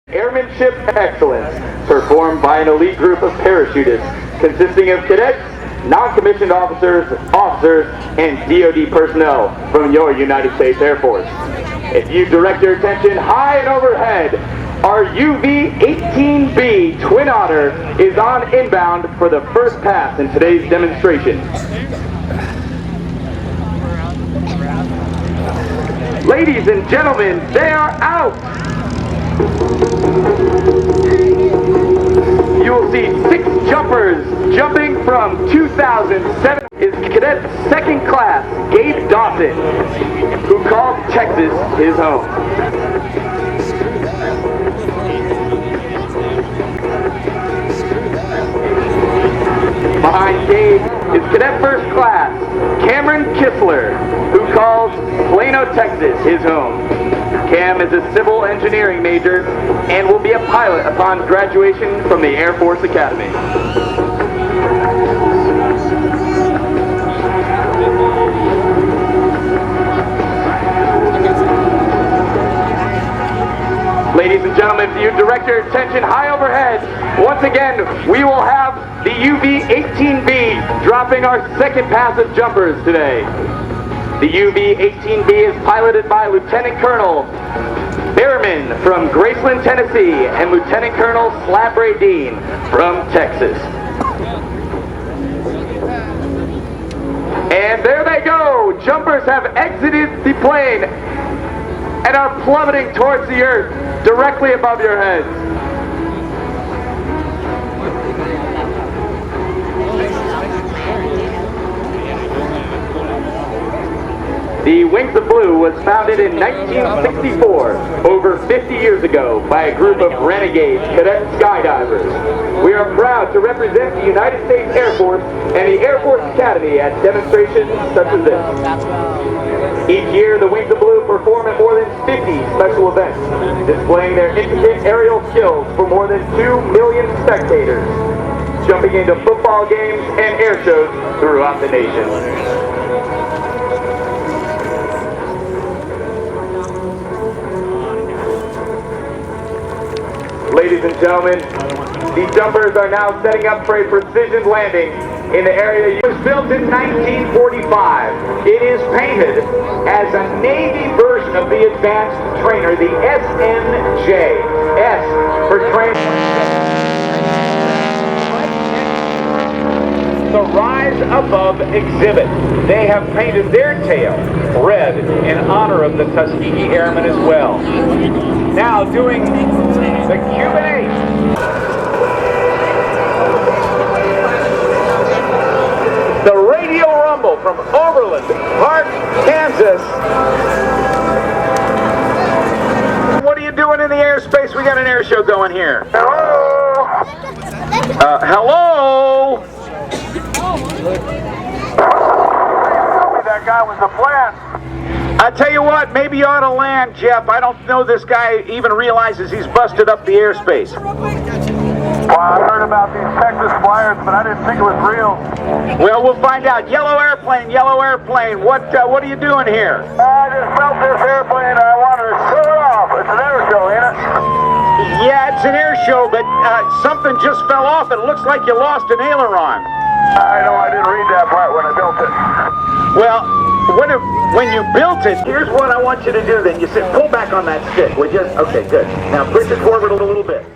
Airmanship Excellence, performed by an elite group of parachutists consisting of cadets, non-commissioned officers, and DoD personnel from your United States Air Force. If you direct your attention high and overhead, our UV-18B Twin Otter is on inbound for the first pass in today's demonstration. Ladies and gentlemen, they are out! You will see 6 jumpers jumping from 2007 is Cadet Second Class Gabe Dawson, who called Texas his home. Behind Gabe is Cadet First Class Cameron Kistler, who calls Plano, Texas his home. Cam is a civil engineering major and will be a pilot upon graduation from the Air Force Academy. Ladies and gentlemen, if you direct your attention high overhead, once again, we will have the UV-18B dropping our second pass of jumpers today. The UV-18B is piloted by Lieutenant Colonel Behrman from Graceland, Tennessee, and Lieutenant Colonel Slabre Dean from Texas. And there they go! Jumpers have exited the plane and are plummeting towards the earth directly above your heads. The Wings of Blue was founded in 1964, over 50 years ago, by a group of renegade cadet skydivers. We are proud to represent the United States Air Force and the Air Force Academy at demonstrations such as this. Each year, the Wings of Blue perform at more than 50 special events, displaying their intricate aerial skills for more than 2 million spectators, jumping into football games and air shows throughout the nation. Ladies and gentlemen, the jumpers are now setting up for a precision landing in the area. It was built in 1945. It is painted as a Navy version of the advanced trainer, the SNJ. S for trainer. The Rise Above exhibit. They have painted their tail red in honor of the Tuskegee Airmen as well. Now doing the Cuban 8. The Radio Rumble from Overland Park, Kansas. What are you doing in the airspace? We got an air show going here. Hello? Hello? That guy was the plan. I tell you what, maybe you ought to land, Jeff. I don't know this guy even realizes he's busted up the airspace. Well, I heard about these Texas flyers, but I didn't think it was real. Well, we'll find out. Yellow airplane, yellow airplane. What are you doing here? I just felt this airplane. I wanted to show it off. It's an air show, ain't it? Yeah, it's an air show, but something just fell off. It looks like you lost an aileron. I know, I didn't read that part when I built it. Well, when you built it, here's what I want you to do then. You said, pull back on that stick, would you? Okay, good. Now push it forward a little bit.